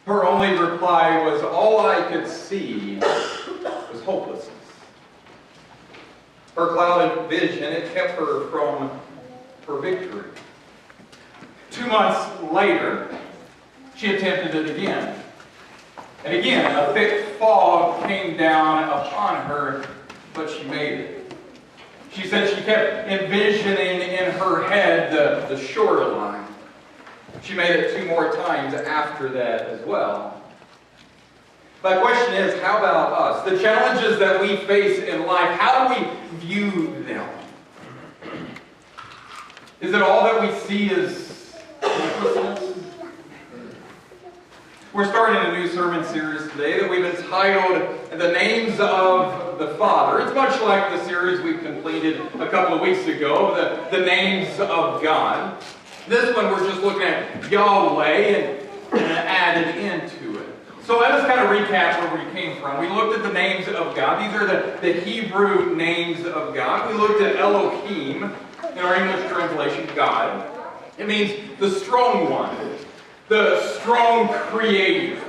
Her only reply was, all I could see was hopelessness. Her clouded vision, it kept her from her victory. 2 months later, she attempted it again. And again, a thick fog came down upon her, but she made it. She said she kept envisioning in her head the shoreline. She made it 2 more times after that as well. My question is, how about us? The challenges that we face in life, how do we view them? Is it all that we see as hopelessness? We're starting a new sermon series today that we've entitled The Names of the Father. It's much like the series we completed a couple of weeks ago, the Names of God. This one we're just looking at Yahweh and added into it. So let us kind of recap where we came from. We looked at the names of God. These are the Hebrew names of God. We looked at Elohim, in our English translation, God. It means the strong one, the strong creator.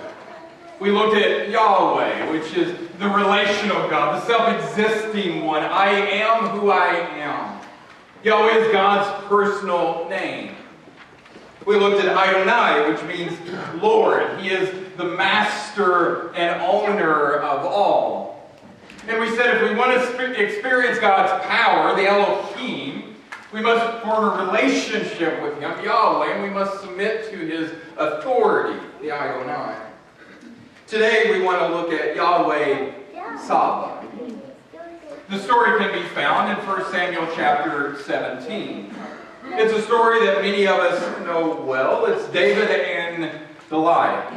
We looked at Yahweh, which is the relational God, the self-existing one. I am who I am. Yahweh is God's personal name. We looked at Adonai, which means Lord. He is the master and owner of all. And we said if we want to experience God's power, the Elohim, we must form a relationship with Him, Yahweh, and we must submit to His authority, the Adonai. Today we want to look at Yahweh Tsaba. The story can be found in 1 Samuel chapter 17. It's a story that many of us know well. It's David and Goliath.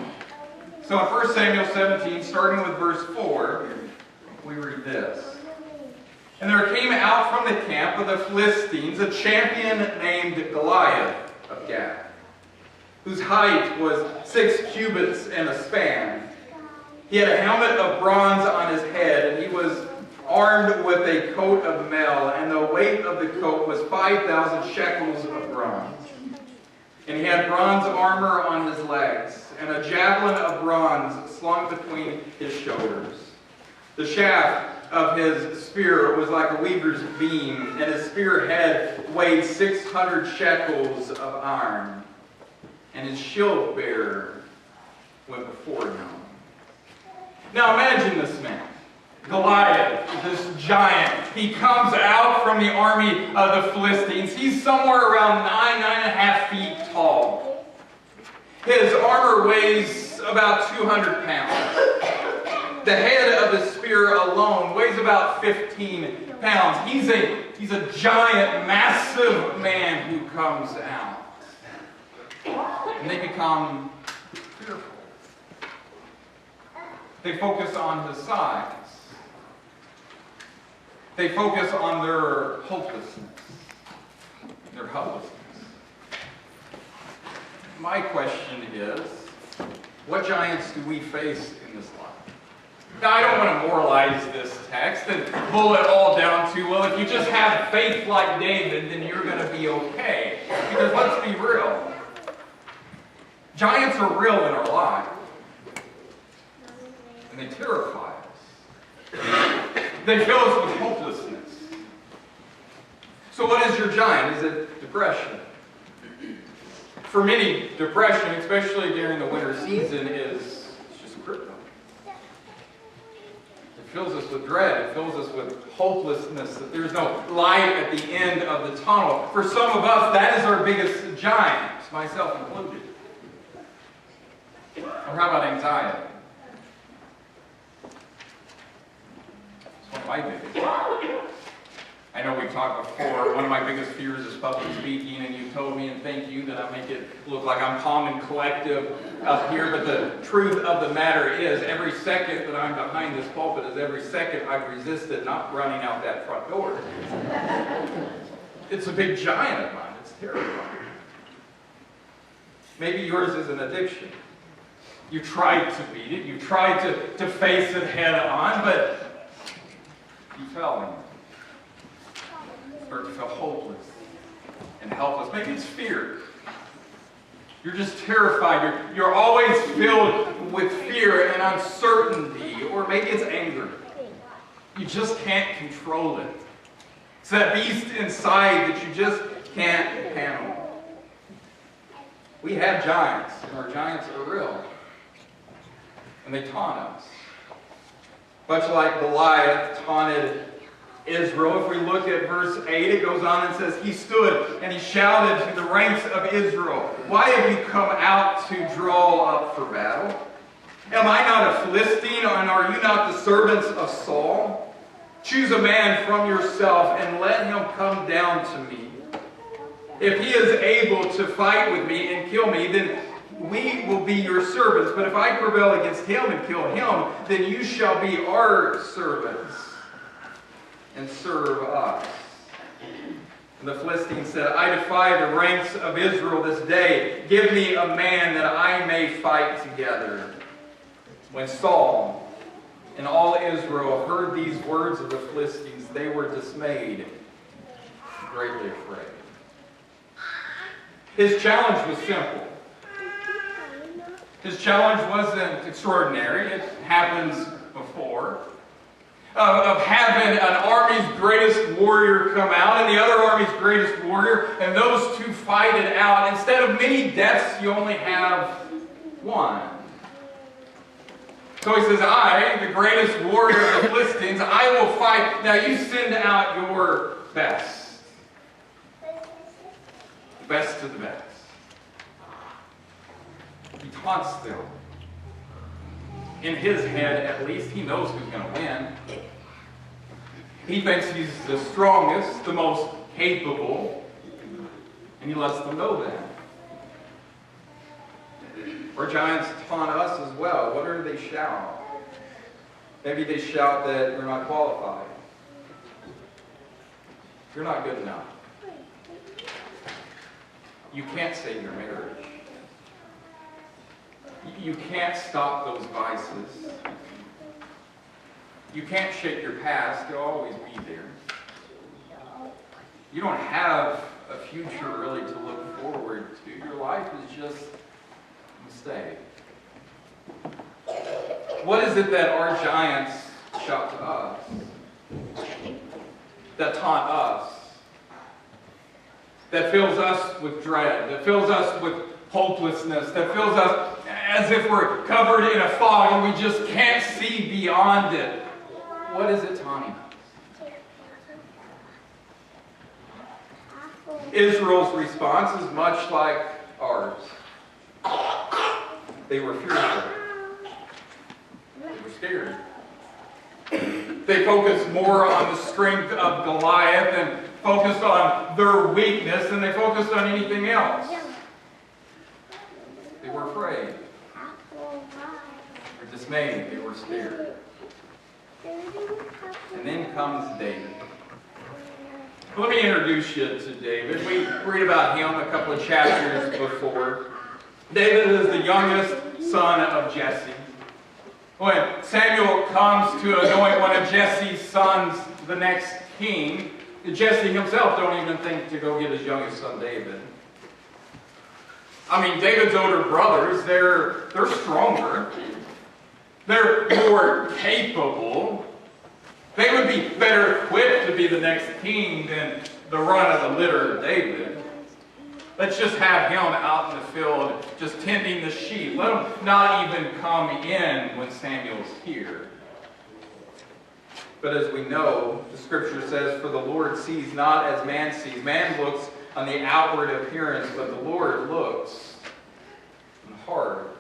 So in 1 Samuel 17, starting with verse 4, we read this. And there came out from the camp of the Philistines a champion named Goliath of Gath, whose height was 6 cubits and a span. He had a helmet of bronze on his head, and he was armed with a coat of mail, and the weight of the coat was 5,000 shekels of bronze. And he had bronze armor on his legs, and a javelin of bronze slung between his shoulders. The shaft of his spear was like a weaver's beam, and his spear head weighed 600 shekels of iron. And his shield bearer went before him. Now imagine this man. Goliath, this giant, he comes out from the army of the Philistines. He's somewhere around 9.5 feet tall. His armor weighs about 200 pounds. The head of his spear alone weighs about 15 pounds. He's a giant, massive man who comes out. And they become fearful. They focus on his size. They focus on their hopelessness, their helplessness. My question is, what giants do we face in this life? Now, I don't want to moralize this text and pull it all down to, well, if you just have faith like David, then you're going to be okay. Because let's be real. Giants are real in our life. And they terrify us. They fill us with hopelessness. So what is your giant? Is it depression? For many, depression, especially during the winter season, is just kryptonite. It fills us with dread. It fills us with hopelessness, that there's no light at the end of the tunnel. For some of us, that is our biggest giant, myself included. Or how about anxiety? One of my biggest. I know we've talked before, one of my biggest fears is public speaking, and you told me, and thank you, that I make it look like I'm calm and collective up here, but the truth of the matter is, every second that I'm behind this pulpit is every second I've resisted not running out that front door. It's a big giant of mine. It's terrifying. Maybe yours is an addiction. You tried to beat it, you tried to face it head on, but you fell in it. You start to feel hopeless and helpless. Maybe it's fear. You're just terrified. You're always filled with fear and uncertainty, or maybe it's anger. You just can't control it. It's that beast inside that you just can't handle. We have giants, and our giants are real. And they taunt us. Much like Goliath taunted Israel. If we look at verse 8, it goes on and says, he stood and he shouted to the ranks of Israel, why have you come out to draw up for battle? Am I not a Philistine, and are you not the servants of Saul? Choose a man from yourself and let him come down to me. If he is able to fight with me and kill me, then we will be your servants. But if I prevail against him and kill him, then you shall be our servants and serve us. And the Philistine said, I defy the ranks of Israel this day. Give me a man that I may fight together. When Saul and all Israel heard these words of the Philistines, they were dismayed, greatly afraid. His challenge was simple. His challenge wasn't extraordinary. It happens before. Of having an army's greatest warrior come out and the other army's greatest warrior, and those two fight it out. Instead of many deaths, you only have one. So he says, I, the greatest warrior of the Philistines, I will fight. Now you send out your best. Best of the best. He taunts them. In his head, at least, he knows who's going to win. He thinks he's the strongest, the most capable, and he lets them know that. Our giants taunt us as well. What do they shout? Maybe they shout that you're not qualified. You're not good enough. You can't save your marriage. You can't stop those vices. You can't shake your past. It'll always be there. You don't have a future really to look forward to. Your life is just a mistake. What is it that our giants shout to us? That taunt us? That fills us with dread? That fills us with hopelessness? That fills us as if we're covered in a fog and we just can't see beyond it? What is it taunting us? Israel's response is much like ours. They were fearful. They were scared. They focused more on the strength of Goliath and focused on their weakness than they focused on anything else. They were afraid. They were dismayed. They were scared. And then comes David. Let me introduce you to David. We read about him a couple of chapters before. David is the youngest son of Jesse. When Samuel comes to anoint one of Jesse's sons the next king, Jesse himself don't even think to go get his youngest son David. I mean, David's older brothers, they're stronger. They're more capable. They would be better equipped to be the next king than the run of the litter of David. Let's just have him out in the field just tending the sheep. Let him not even come in when Samuel's here. But as we know, the scripture says, for the Lord sees not as man sees. Man looks on the outward appearance, but the Lord looks on the heart.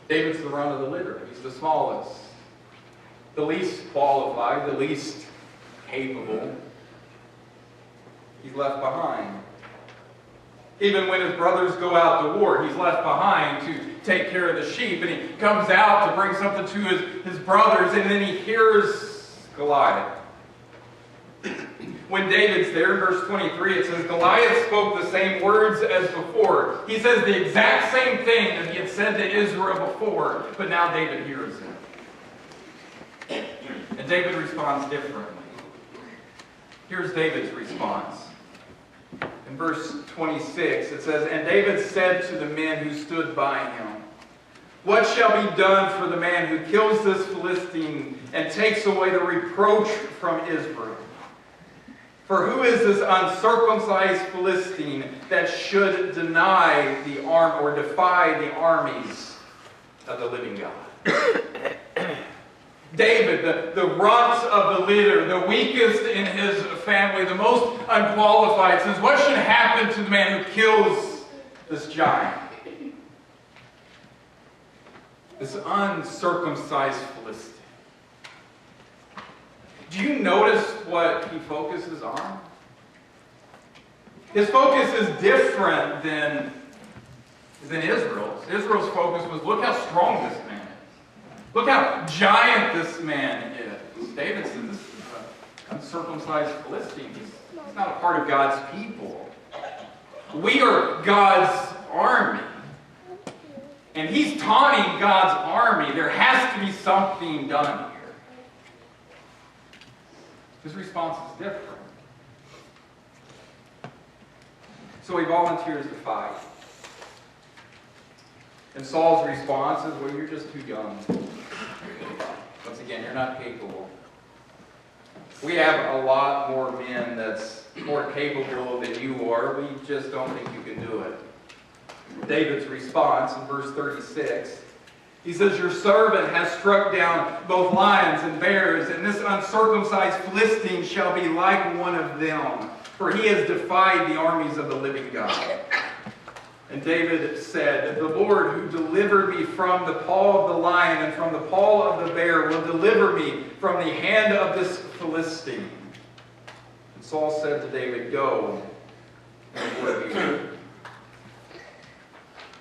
David's the run of the litter. He's the smallest, the least qualified, the least capable. He's left behind. Even when his brothers go out to war, he's left behind to take care of the sheep. And he comes out to bring something to his brothers, and then he hears Goliath. When David's there, in verse 23, it says, Goliath spoke the same words as before. He says the exact same thing that he had said to Israel before, but now David hears him. And David responds differently. Here's David's response in In verse 26, it says, "And David said to the men who stood by him, 'What shall be done for the man who kills this Philistine and takes away the reproach from Israel? For who is this uncircumcised Philistine that should deny the arm or defy the armies of the living God?'" David, the runt of the litter, the weakest in his family, the most unqualified, says, what should happen to the man who kills this giant? This uncircumcised Philistine. Do you notice what he focuses on? His focus is different than Israel's. Israel's focus was, look how strong this man is. Look how giant this man is. David says, this is an uncircumcised Philistine. He's not a part of God's people. We are God's army. And he's taunting God's army. There has to be something done here. His response is different. So he volunteers to fight. And Saul's response is, well, you're just too young. Once again, you're not capable. We have a lot more men that's more capable than you are. We just don't think you can do it. David's response in verse 36, he says, "Your servant has struck down both lions and bears, and this uncircumcised Philistine shall be like one of them, for he has defied the armies of the living God." And David said, "The Lord who delivered me from the paw of the lion and from the paw of the bear will deliver me from the hand of this Philistine." And Saul said to David, "Go, and the Lord be with you."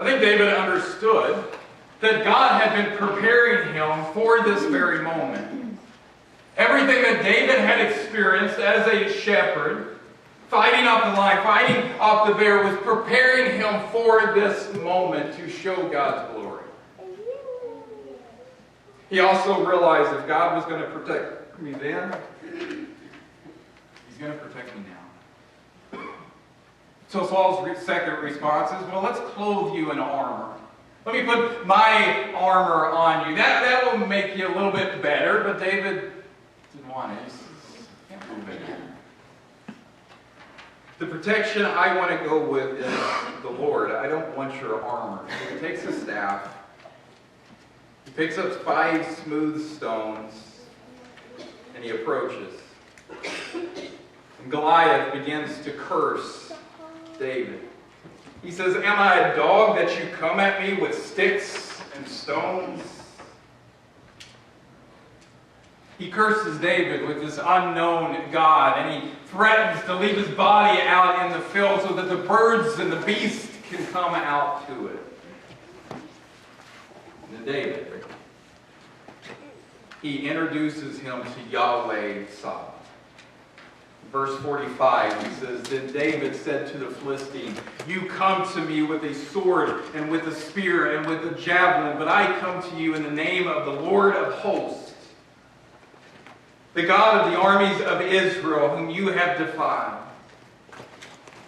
I think David understood that God had been preparing him for this very moment. Everything that David had experienced as a shepherd, fighting off the lion, fighting off the bear, was preparing him for this moment to show God's glory. He also realized if God was going to protect me then, he's going to protect me now. So Saul's second response is, well, let's clothe you in armor. Let me put my armor on you. That will make you a little bit better, but David didn't want it. He says, can't move it. The protection I want to go with is the Lord. I don't want your armor. So he takes a staff. He picks up 5 smooth stones, and he approaches. And Goliath begins to curse David. He says, "Am I a dog that you come at me with sticks and stones?" He curses David with this unknown God, and he threatens to leave his body out in the field so that the birds and the beasts can come out to it. And then David, he introduces him to Yahweh Tsaba. Verse 45, he says, "Then David said to the Philistine, 'You come to me with a sword and with a spear and with a javelin, but I come to you in the name of the Lord of hosts, the God of the armies of Israel, whom you have defied.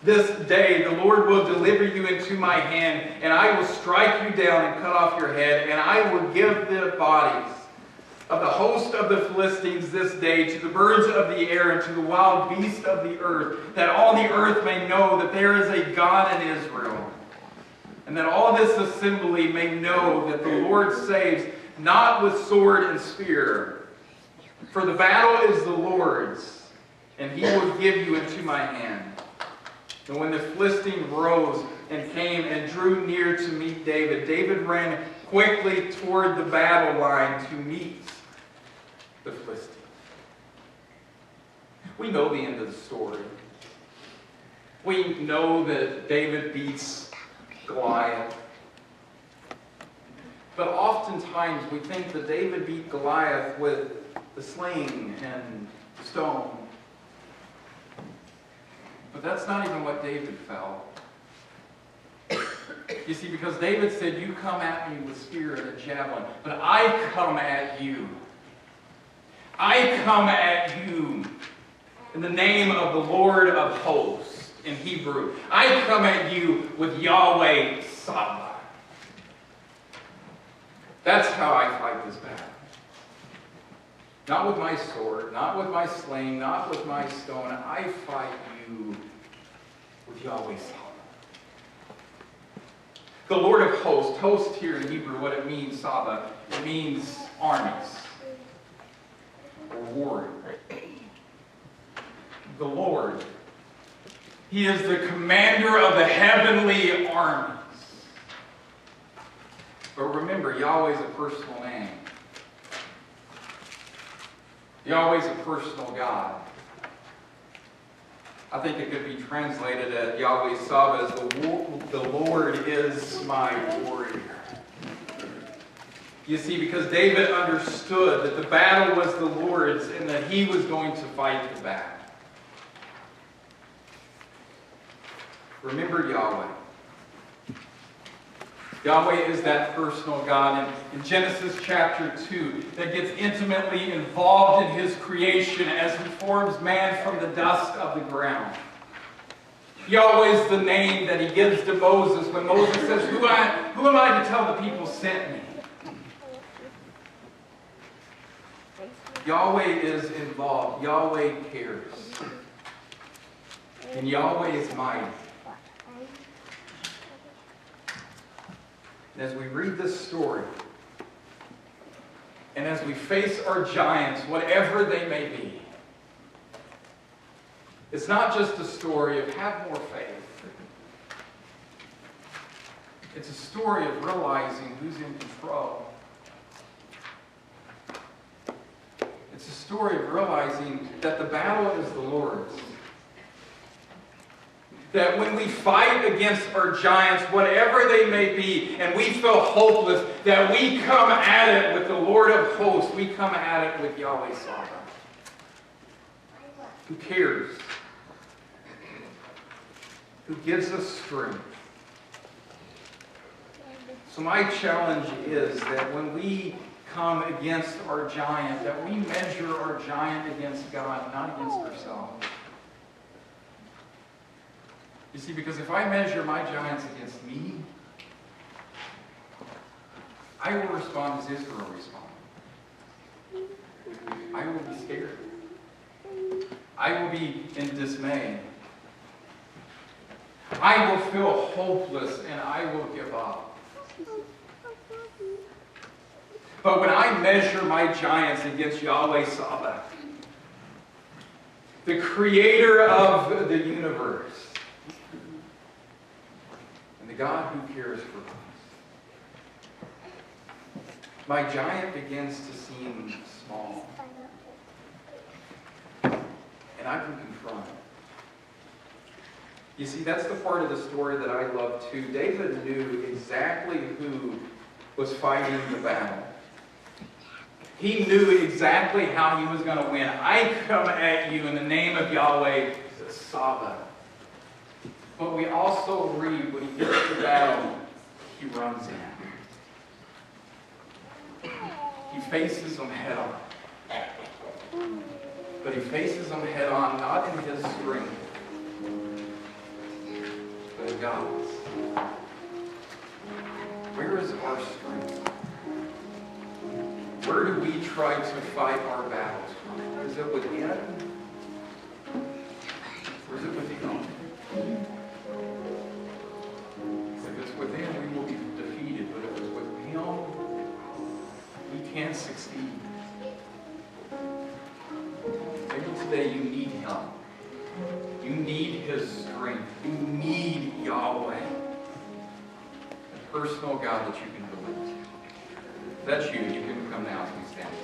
This day the Lord will deliver you into my hand, and I will strike you down and cut off your head, and I will give the bodies of the host of the Philistines this day to the birds of the air and to the wild beasts of the earth, that all the earth may know that there is a God in Israel, and that all this assembly may know that the Lord saves not with sword and spear. For the battle is the Lord's, and he will give you into my hand.' And when the Philistine rose and came and drew near to meet David, David ran quickly toward the battle line to meet the Philistines." We know the end of the story. We know that David beats Goliath. But oftentimes we think that David beat Goliath with the sling and stone. But that's not even what David felt. You see, because David said, "You come at me with spear and a javelin, but I come at you. I come at you in the name of the Lord of hosts." in Hebrew. I come at you with Yahweh Tsaba. That's how I fight this battle. Not with my sword, not with my sling, not with my stone. I fight you with Yahweh Tsaba. The Lord of hosts. Host here in Hebrew, what it means, Tsaba, it means armies or warrior. The Lord. He is the commander of the heavenly armies. But remember, Yahweh is a personal name. Yahweh is a personal God. I think it could be translated as Yahweh Tsaba as the Lord is my warrior. You see, because David understood that the battle was the Lord's and that he was going to fight the battle. Remember Yahweh. Yahweh is that personal God in Genesis chapter 2 that gets intimately involved in his creation as he forms man from the dust of the ground. Yahweh is the name that he gives to Moses when Moses says, Who am I to tell the people sent me? Yahweh is involved. Yahweh cares. And Yahweh is mighty. And as we read this story, and as we face our giants, whatever they may be, it's not just a story of have more faith. It's a story of realizing who's in control. It's a story of realizing that the battle is the Lord's. That when we fight against our giants, whatever they may be, and we feel hopeless, that we come at it with the Lord of hosts. We come at it with Yahweh Tsaba. Who cares? Who gives us strength. So my challenge is that when we come against our giant, that we measure our giant against God, not against ourselves. You see, because if I measure my giants against me, I will respond as Israel responded. I will be scared. I will be in dismay. I will feel hopeless and I will give up. But when I measure my giants against Yahweh Tsaba, the creator of the universe, and the God who cares for us, my giant begins to seem small. And I can confront it. You see, that's the part of the story that I love too. David knew exactly who was fighting the battle. He knew exactly how he was going to win. I come at you in the name of Yahweh Tsaba. But we also read when he gets to battle, he runs in. He faces them head on. But he faces them head on, not in his strength, but in God's. Where is our strength? Where do we try to fight our battles from? Is it within? Or is it with him? If it's within, we will be defeated. But if it's with him, we can succeed. Maybe today you need him. You need his strength. You need Yahweh. A personal God that you can believe. If that's you, you can come now as we stand.